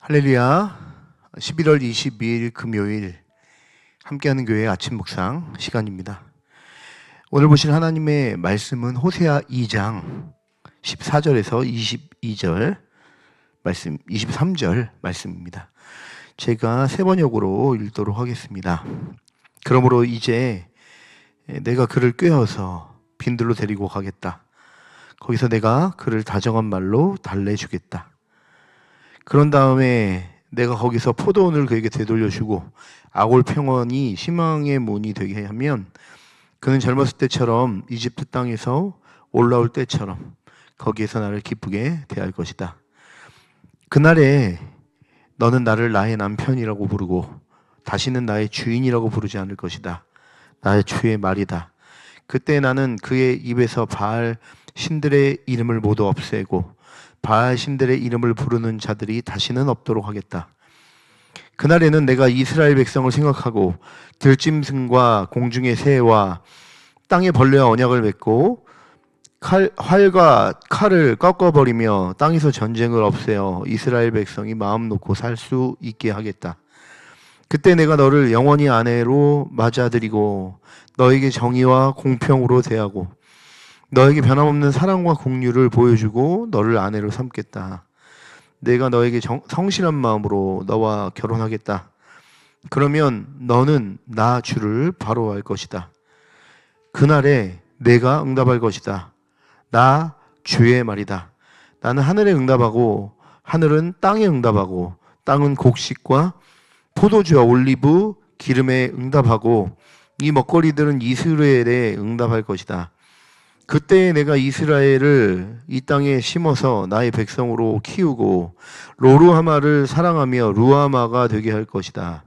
할렐루야. 11월 22일 금요일 함께하는 교회 아침 묵상 시간입니다. 오늘 보실 하나님의 말씀은 호세아 2장 14절에서 22절 말씀, 23절 말씀입니다. 제가 세 번역으로 읽도록 하겠습니다. 그러므로 이제 내가 그를 꾀어서 빈들로 데리고 가겠다. 거기서 내가 그를 다정한 말로 달래주겠다. 그런 다음에 내가 거기서 포도원을 그에게 되돌려주고 아골 평원이 희망의 문이 되게 하면 그는 젊었을 때처럼 이집트 땅에서 올라올 때처럼 거기에서 나를 기쁘게 대할 것이다. 그날에 너는 나를 나의 남편이라고 부르고 다시는 나의 주인이라고 부르지 않을 것이다. 나의 주의 말이다. 그때 나는 그의 입에서 바알 신들의 이름을 모두 없애고 바알 신들의 이름을 부르는 자들이 다시는 없도록 하겠다. 그날에는 내가 이스라엘 백성을 생각하고 들짐승과 공중의 새와 땅의 벌레와 언약을 맺고 활과 칼을 꺾어버리며 땅에서 전쟁을 없애어 이스라엘 백성이 마음 놓고 살 수 있게 하겠다. 그때 내가 너를 영원히 아내로 맞아들이고 너에게 정의와 공평으로 대하고 너에게 변함없는 사랑과 공유를 보여주고 너를 아내로 삼겠다. 내가 너에게 성실한 마음으로 너와 결혼하겠다. 그러면 너는 나 주를 바로할 것이다. 그날에 내가 응답할 것이다. 나 주의 말이다. 나는 하늘에 응답하고 하늘은 땅에 응답하고 땅은 곡식과 포도주와 올리브 기름에 응답하고 이 먹거리들은 이스라엘에 응답할 것이다. 그때 내가 이스라엘을 이 땅에 심어서 나의 백성으로 키우고 로루하마를 사랑하며 루하마가 되게 할 것이다.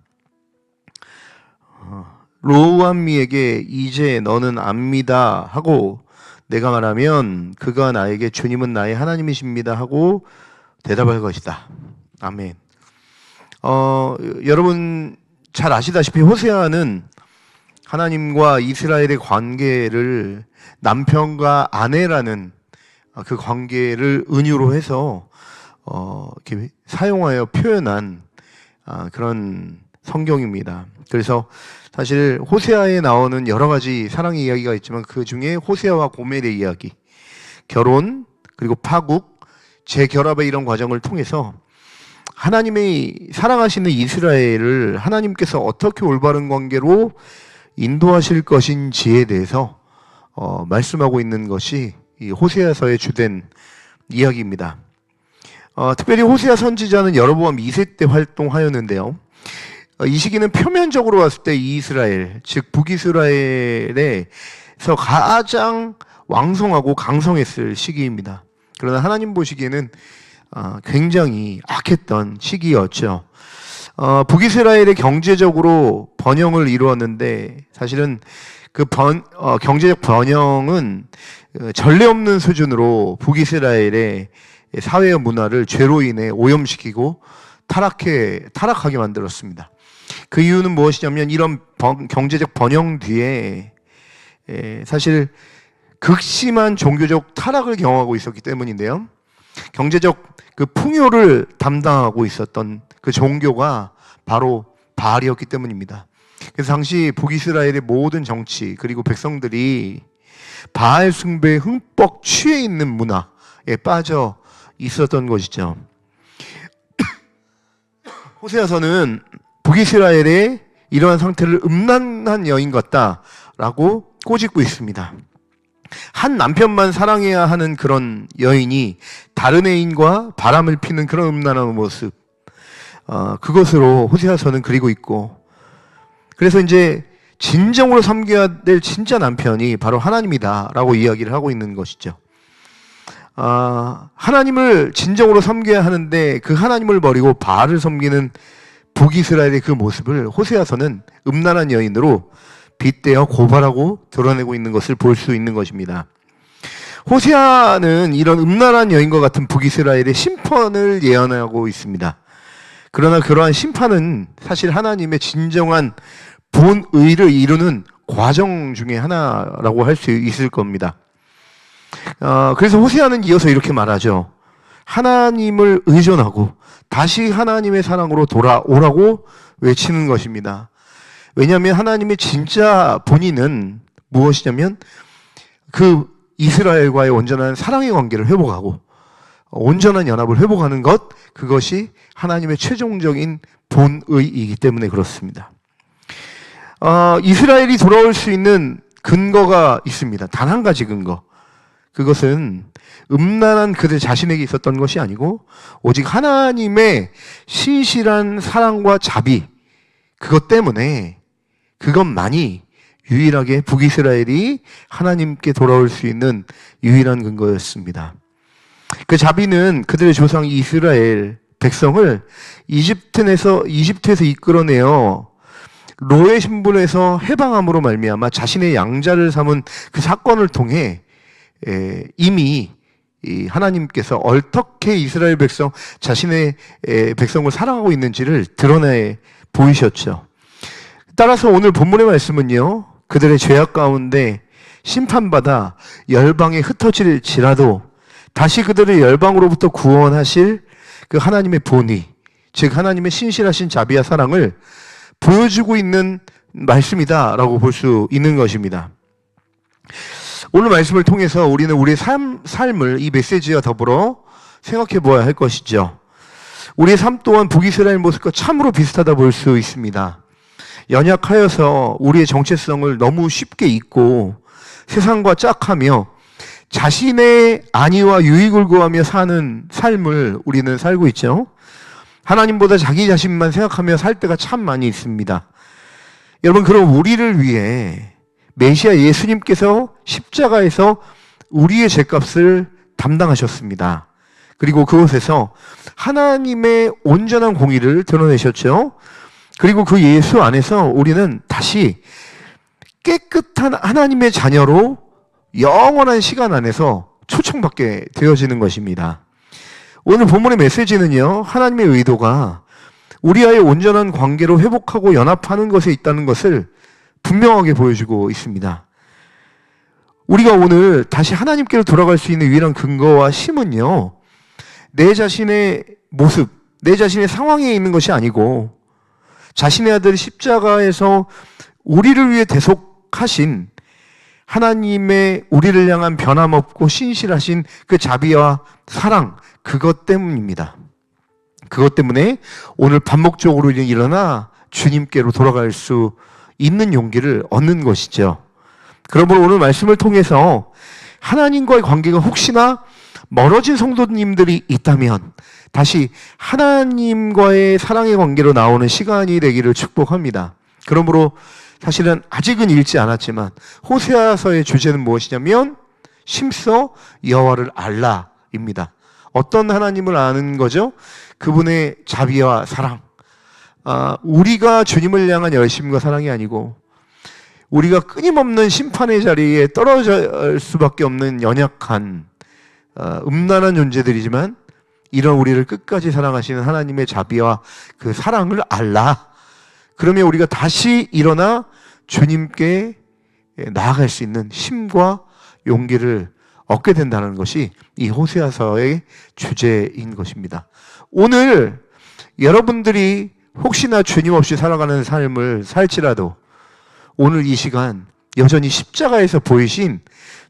로우암미에게 이제 너는 압니다 하고 내가 말하면 그가 나에게 주님은 나의 하나님이십니다 하고 대답할 것이다. 아멘. 여러분 잘 아시다시피 호세아는 하나님과 이스라엘의 관계를 남편과 아내라는 그 관계를 은유로 해서 이렇게 사용하여 표현한 그런 성경입니다. 그래서 사실 호세아에 나오는 여러 가지 사랑의 이야기가 있지만 그 중에 호세아와 고멜의 이야기, 결혼 그리고 파국, 재결합의 이런 과정을 통해서 하나님의 사랑하시는 이스라엘을 하나님께서 어떻게 올바른 관계로 인도하실 것인지에 대해서 말씀하고 있는 것이 이 호세아서의 주된 이야기입니다. 특별히 호세아 선지자는 여러 번 2세 때 활동하였는데요. 이 시기는 표면적으로 봤을 때 이스라엘, 즉 북이스라엘에서 가장 왕성하고 강성했을 시기입니다. 그러나 하나님 보시기에는 굉장히 악했던 시기였죠. 북이스라엘의 경제적으로 번영을 이루었는데 사실은 그 경제적 번영은 전례 없는 수준으로 북이스라엘의 사회와 문화를 죄로 인해 오염시키고 타락하게 만들었습니다. 그 이유는 무엇이냐면 이런 경제적 번영 뒤에 사실 극심한 종교적 타락을 경험하고 있었기 때문인데요. 경제적 그 풍요를 담당하고 있었던 그 종교가 바로 바알이었기 때문입니다. 그래서 당시 북이스라엘의 모든 정치 그리고 백성들이 바알 숭배에 흠뻑 취해 있는 문화에 빠져 있었던 것이죠. 호세아서는 북이스라엘의 이러한 상태를 음란한 여인 같다라고 꼬집고 있습니다. 한 남편만 사랑해야 하는 그런 여인이 다른 애인과 바람을 피는 그런 음란한 모습, 그것으로 호세아서는 그리고 있고, 그래서 이제 진정으로 섬겨야 될 진짜 남편이 바로 하나님이다라고 이야기를 하고 있는 것이죠. 하나님을 진정으로 섬겨야 하는데 그 하나님을 버리고 바알을 섬기는 북이스라엘의 그 모습을 호세아서는 음란한 여인으로 빗대어 고발하고 드러내고 있는 것을 볼 수 있는 것입니다. 호세아는 이런 음란한 여인과 같은 북이스라엘의 심판을 예언하고 있습니다. 그러나 그러한 심판은 사실 하나님의 진정한 본의를 이루는 과정 중에 하나라고 할 수 있을 겁니다. 그래서 호세아는 이어서 이렇게 말하죠. 하나님을 의존하고 다시 하나님의 사랑으로 돌아오라고 외치는 것입니다. 왜냐하면 하나님의 진짜 본인은 무엇이냐면 그 이스라엘과의 온전한 사랑의 관계를 회복하고 온전한 연합을 회복하는 것, 그것이 하나님의 최종적인 본의이기 때문에 그렇습니다. 이스라엘이 돌아올 수 있는 근거가 있습니다. 단 한 가지 근거. 그것은 음란한 그들 자신에게 있었던 것이 아니고 오직 하나님의 신실한 사랑과 자비, 그것 때문에, 그것만이 유일하게 북이스라엘이 하나님께 돌아올 수 있는 유일한 근거였습니다. 그 자비는 그들의 조상 이스라엘 백성을 이집트에서 이끌어내어 노예 신분에서 해방함으로 말미암아 자신의 양자를 삼은 그 사건을 통해 이미 하나님께서 어떻게 이스라엘 백성, 자신의 백성을 사랑하고 있는지를 드러내 보이셨죠. 따라서 오늘 본문의 말씀은요, 그들의 죄악 가운데 심판받아 열방에 흩어질지라도 다시 그들을 열방으로부터 구원하실 그 하나님의 본의, 즉 하나님의 신실하신 자비와 사랑을 보여주고 있는 말씀이다라고 볼 수 있는 것입니다. 오늘 말씀을 통해서 우리는 우리의 삶을 이 메시지와 더불어 생각해 보아야 할 것이죠. 우리의 삶 또한 북이스라엘 모습과 참으로 비슷하다 볼 수 있습니다. 연약하여서 우리의 정체성을 너무 쉽게 잊고 세상과 짝하며 자신의 안위와 유익을 구하며 사는 삶을 우리는 살고 있죠. 하나님보다 자기 자신만 생각하며 살 때가 참 많이 있습니다. 여러분, 그럼 우리를 위해 메시아 예수님께서 십자가에서 우리의 죄값을 담당하셨습니다. 그리고 그곳에서 하나님의 온전한 공의를 드러내셨죠. 그리고 그 예수 안에서 우리는 다시 깨끗한 하나님의 자녀로 영원한 시간 안에서 초청받게 되어지는 것입니다. 오늘 본문의 메시지는요, 하나님의 의도가 우리와의 온전한 관계로 회복하고 연합하는 것에 있다는 것을 분명하게 보여주고 있습니다. 우리가 오늘 다시 하나님께로 돌아갈 수 있는 유일한 근거와 힘은요, 내 자신의 모습, 내 자신의 상황에 있는 것이 아니고 자신의 아들 십자가에서 우리를 위해 대속하신 하나님의 우리를 향한 변함없고 신실하신 그 자비와 사랑, 그것 때문입니다. 그것 때문에 오늘 반복적으로 일어나 주님께로 돌아갈 수 있는 용기를 얻는 것이죠. 그러므로 오늘 말씀을 통해서 하나님과의 관계가 혹시나 멀어진 성도님들이 있다면 다시 하나님과의 사랑의 관계로 나오는 시간이 되기를 축복합니다. 그러므로 사실은 아직은 읽지 않았지만 호세아서의 주제는 무엇이냐면 심써 여호와를 알라입니다. 어떤 하나님을 아는 거죠? 그분의 자비와 사랑. 우리가 주님을 향한 열심과 사랑이 아니고 우리가 끊임없는 심판의 자리에 떨어질 수밖에 없는 연약한 음란한 존재들이지만 이런 우리를 끝까지 사랑하시는 하나님의 자비와 그 사랑을 알라. 그러면 우리가 다시 일어나 주님께 나아갈 수 있는 힘과 용기를 얻게 된다는 것이 이 호세아서의 주제인 것입니다. 오늘 여러분들이 혹시나 주님 없이 살아가는 삶을 살지라도 오늘 이 시간 여전히 십자가에서 보이신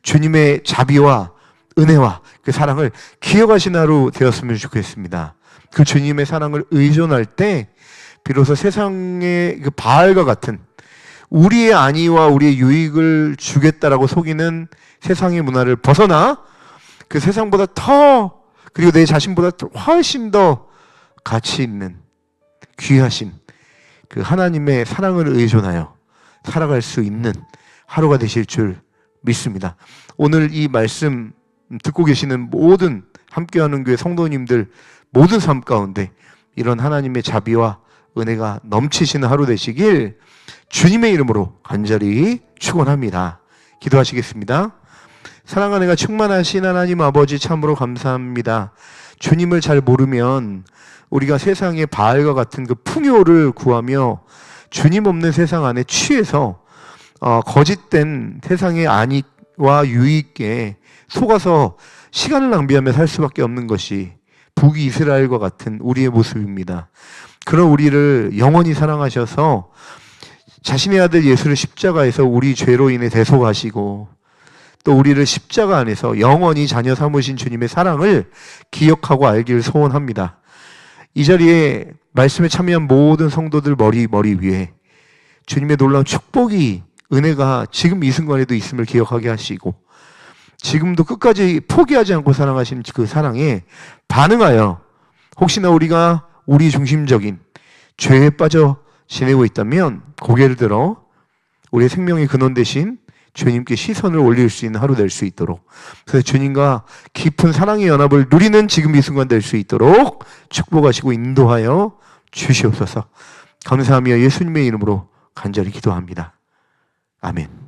주님의 자비와 은혜와 그 사랑을 기억하시는 하루 되었으면 좋겠습니다. 그 주님의 사랑을 의존할 때 비로소 세상의 그 바알과 같은 우리의 안위와 우리의 유익을 주겠다라고 속이는 세상의 문화를 벗어나 그 세상보다 더, 그리고 내 자신보다 훨씬 더 가치 있는 귀하신 그 하나님의 사랑을 의존하여 살아갈 수 있는 하루가 되실 줄 믿습니다. 오늘 이 말씀 듣고 계시는 모든 함께하는 교회 성도님들 모든 삶 가운데 이런 하나님의 자비와 은혜가 넘치시는 하루 되시길 주님의 이름으로 간절히 축원합니다. 기도하시겠습니다. 사랑과 은혜가 충만하신 하나님 아버지, 참으로 감사합니다. 주님을 잘 모르면 우리가 세상의 바알과 같은 그 풍요를 구하며 주님 없는 세상 안에 취해서 거짓된 세상의 안익과 유익에 속아서 시간을 낭비하며 살 수밖에 없는 것이 북이스라엘과 같은 우리의 모습입니다. 그런 우리를 영원히 사랑하셔서 자신의 아들 예수를 십자가에서 우리 죄로 인해 대속하시고 또 우리를 십자가 안에서 영원히 자녀 삼으신 주님의 사랑을 기억하고 알기를 소원합니다. 이 자리에 말씀에 참여한 모든 성도들 머리 위에 주님의 놀라운 축복이, 은혜가 지금 이 순간에도 있음을 기억하게 하시고 지금도 끝까지 포기하지 않고 사랑하시는 그 사랑에 반응하여 혹시나 우리가 우리 중심적인 죄에 빠져 지내고 있다면 고개를 들어 우리의 생명의 근원 되신 주님께 시선을 올릴 수 있는 하루 될 수 있도록, 그래서 주님과 깊은 사랑의 연합을 누리는 지금 이 순간 될 수 있도록 축복하시고 인도하여 주시옵소서. 감사하며 예수님의 이름으로 간절히 기도합니다. 아멘.